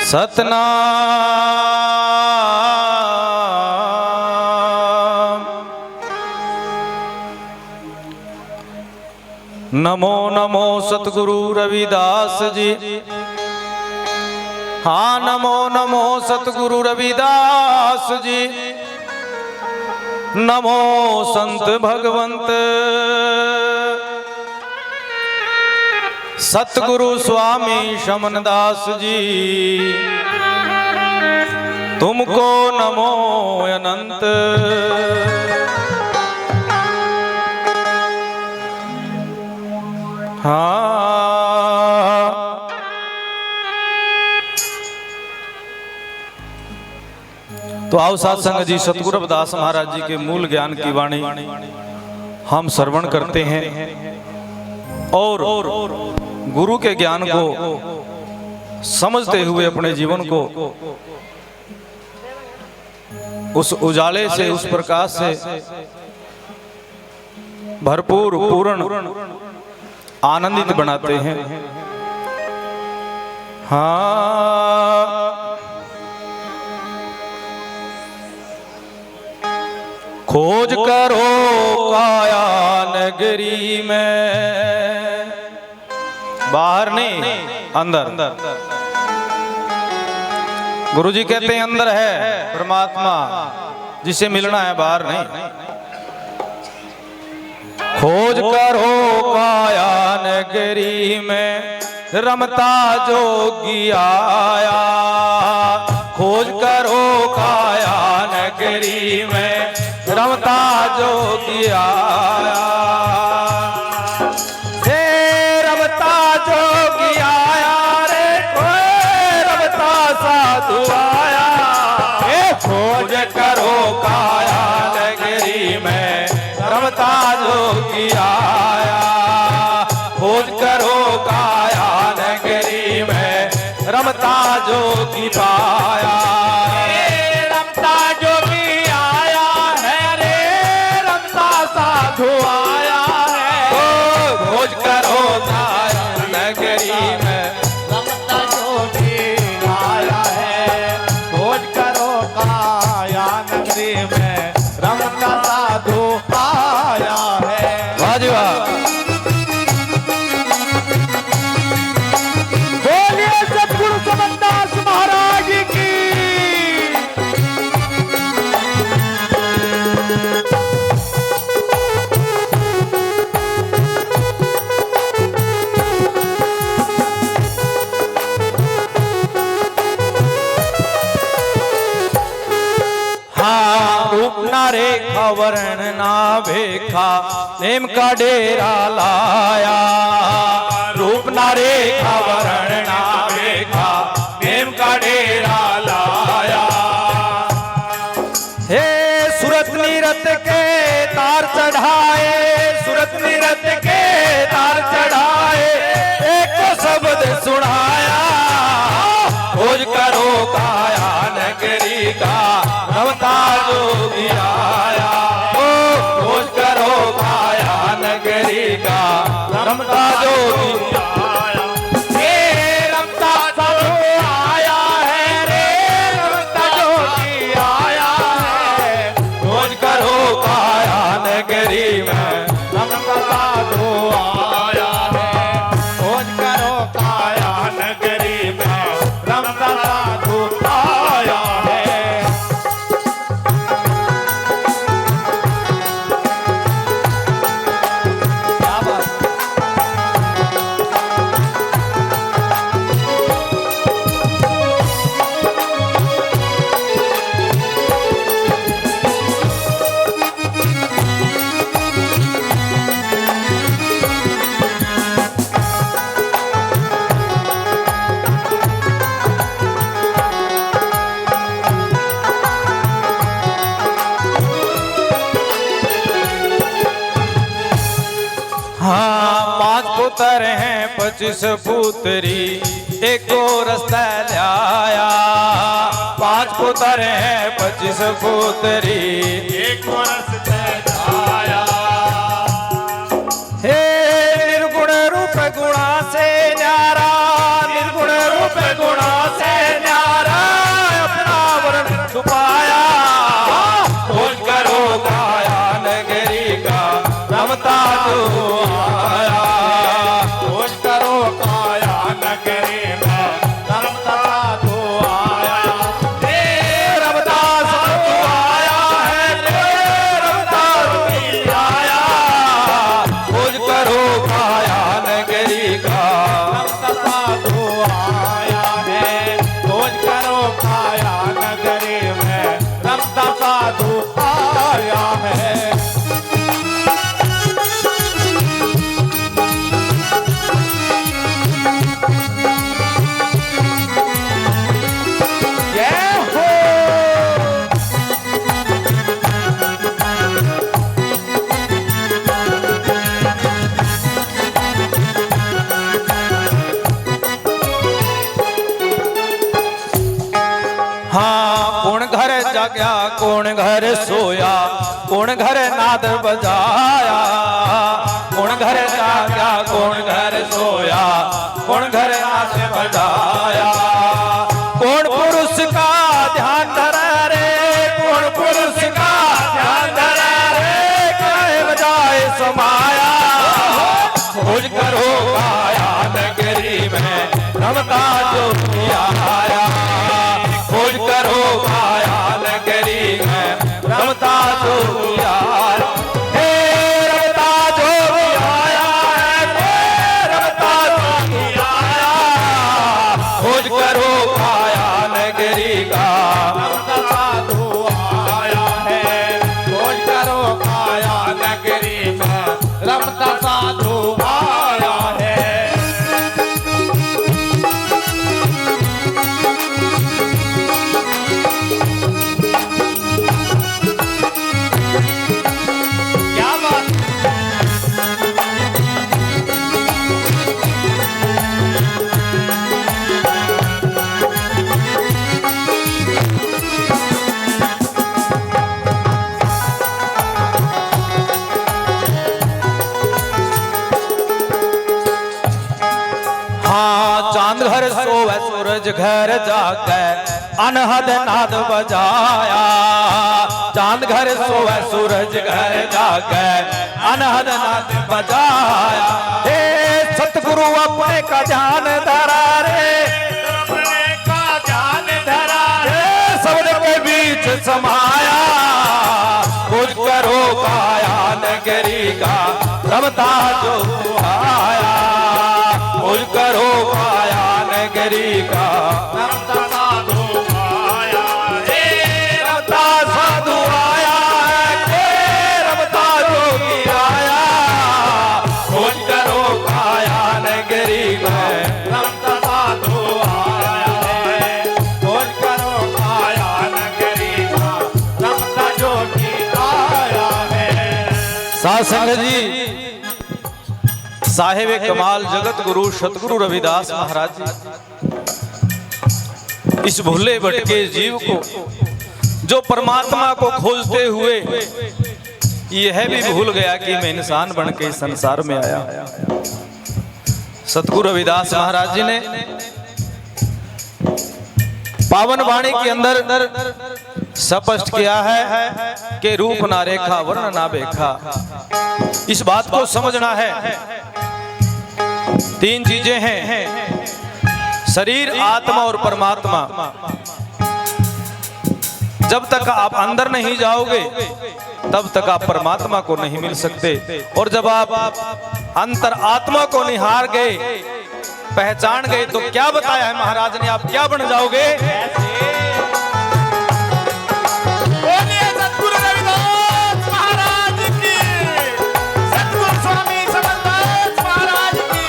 सतनाम। नमो नमो सतगुरु रविदास जी। हाँ नमो नमो सतगुरु रविदास जी। नमो संत भगवंत सतगुरु स्वामी शमनदास जी। तुमको नमो अनंत। हाँ तो आओ सत्संग जी सतगुरु रविदास महाराज जी के मूल ज्ञान की वाणी हम श्रवण करते हैं और गुरु के ज्ञान को समझते हुए अपने जीवन को उस उजाले से, उस प्रकाश से भरपूर पूर्ण आनंदित बनाते हैं। हाँ खोज करो काया नगरी में, बाहर नहीं अंदर। गुरुजी कहते हैं अंदर है परमात्मा जिसे मिलना है, बाहर नहीं। खोज करो काया नगरी में रमता जोगी आया। खोज करो काया नगरी में रमता जोगी आया। रमता जोगी आया रे कोई रमता साधु आया। खोज करो काया नगरी में रमता जोगी आया। खोज करो काया नगरी में रमता जोगी पाया। रमता जोगी आया है रे रमता साधु आया है। खोज करो काया नगरी में रमता जोगी आया है। खोज करो काया नगरी में रमता साधु आया है। वाह जी वाह। बोलिए सतगुरु समनदास महाराज की। हाँ रूप ना रेखा वर्ण ना भेखा नेम का डेरा लाया। रूप ना रेखा वर्ण ना भेखा नेम का डेरा लाया। हे सूरत नीरत के तार चढ़ाए, सूरत नीरत के तार चढ़ाए, एक शब्द सुनाया। खोज करो काया नगरी का रमता जोगी आया। खोज करो काया नगरी का रमता जोगी आया। हे रमता साधु आया है रे रमता जोगी आया है। खोज करो काया नगरी में रमता साधु आया है। खोज करो काया नगरी में रमता साधु आया है। क्या बात। हाँ 5 पुत्र हैं 25 पुत्री एको रास्ता लाया। 5 पुत्र हैं 25 पुत्री एको रास्ता लाया। हे निर्गुण रूप गुणा से न्यारा, निर्गुण रूप गुणा से न्यारा। जाग्या कौन घर सोया, कौन घर नाद बजाया, कौन घर जाग्या कौन घर सोया, कौन घर नाद बजाया। कौन पुरुष का ध्यान धरा रे, कौन पुरुष का ध्यान धरा रे, कहे बजाए समाया। खोज करो काया नगरी में रमता जो आया, खोज करो काया नगरी में रमता जो आया। हे रमता जो आया है, रमता जो आया। खोज करो काया नगरी का रमता साधु आया है, खोज करो काया नगरी में रमता साधु आया है। क्या बात। हाँ चांद घर सोवे सूरज घर जागे अनहद नाद बजाया, चांद घर सोवे सूरज घर जागे अनहद नाद बजाया। हे सतगुरु अपने का ध्यान धरा रे, अपने का ध्यान धरा रे, सबके बीच समाया। खोज करो काया नगरी का रमता जो आया, खोज करो काया नगरी का रमता साधु आया है, रमता साधु आया है, रमता जोगी आया। खोज करो काया नगरी में रमता साधु आया है, खोज करो काया नगरी का रमता जोगी आया है। साध संगत जी, साहेब कमाल जगत गुरु सतगुरु रविदास महाराज जी इस भूले भटके जीव को, जो परमात्मा को खोजते हुए यह भी भूल गया कि मैं इंसान बन के इस संसार में आया। सतगुरु रविदास महाराज जी ने पावन वाणी के अंदर स्पष्ट किया है कि रूप ना रेखा वर्ण ना बेखा। इस बात को समझना है, तीन चीजें हैं, शरीर आत्मा और परमात्मा। जब तक आप अंदर नहीं जाओगे तब तक आप परमात्मा को नहीं मिल सकते, और जब आप अंतर आत्मा को निहार गए, पहचान गए, तो क्या बताया है महाराज ने, आप क्या बन जाओगे। सतगुरु रविदास महाराज की, सतगुरु स्वामी समर्थ महाराज की,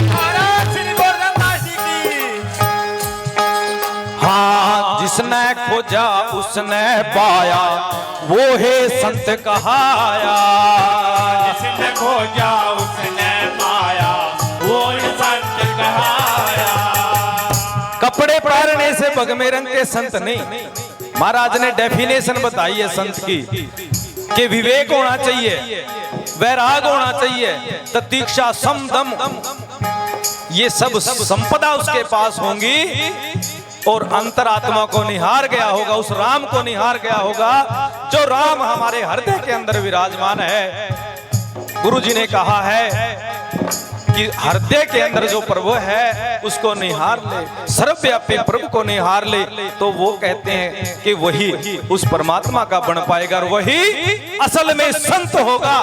महाराज श्री गोरधनदास जी की। हाँ जिसने खोजा उसने पाया, वो है संत कहाया। जिसने खोजा उसने पाया, वो है संत कहाया। कपड़े पहनने से भगमे रंग के संत नहीं। महाराज ने डेफिनेशन बताई है संत की कि विवेक होना चाहिए, वैराग होना चाहिए, प्रतीक्षा, समदम, ये सब संपदा उसके पास होंगी, और अंतरात्मा को निहार गया होगा, उस राम को निहार गया होगा जो राम हमारे हृदय के अंदर विराजमान है। गुरु जी ने कहा है कि हृदय के अंदर जो प्रभु है उसको निहार ले, सर्वव्यापी प्रभु को निहार ले, तो वो कहते हैं कि वही उस परमात्मा का बन पाएगा, और वही असल में संत होगा।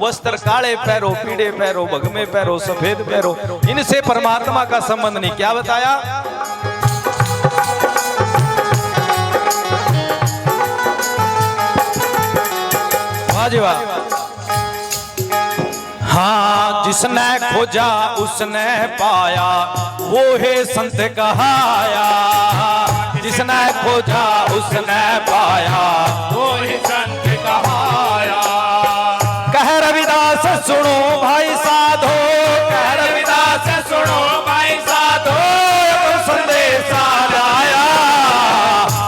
वस्त्र काले पैरो, पीले पैरो, भगमे पैरो, सफेद पैरो, इनसे परमात्मा का संबंध नहीं। क्या बताया। वाह जी वाह। हाँ जिसने खोजा उसने पाया, वो है संत कहाया। जिसने खोजा उसने पाया, वो है संत कहाया। कह रविदास सुनो भाई साधो, कह रविदास सुनो भाई साधो, संदेश आया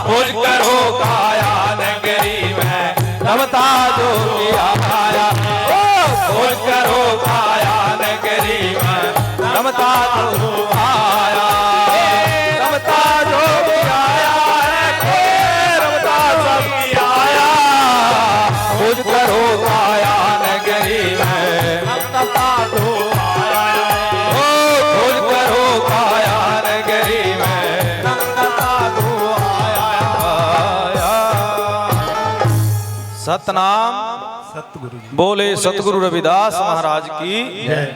खोज करो का रमता जो आया ओ खोज करो काया नगरी में रमता जो आया रमता जो आया रमता सब आया खोज करो काया नगरी में रमता जो आया ओ खोज करो काया नगरी में रमता जो आया सतनाम सतगुरु जी बोले सतगुरु रविदास महाराज की जय।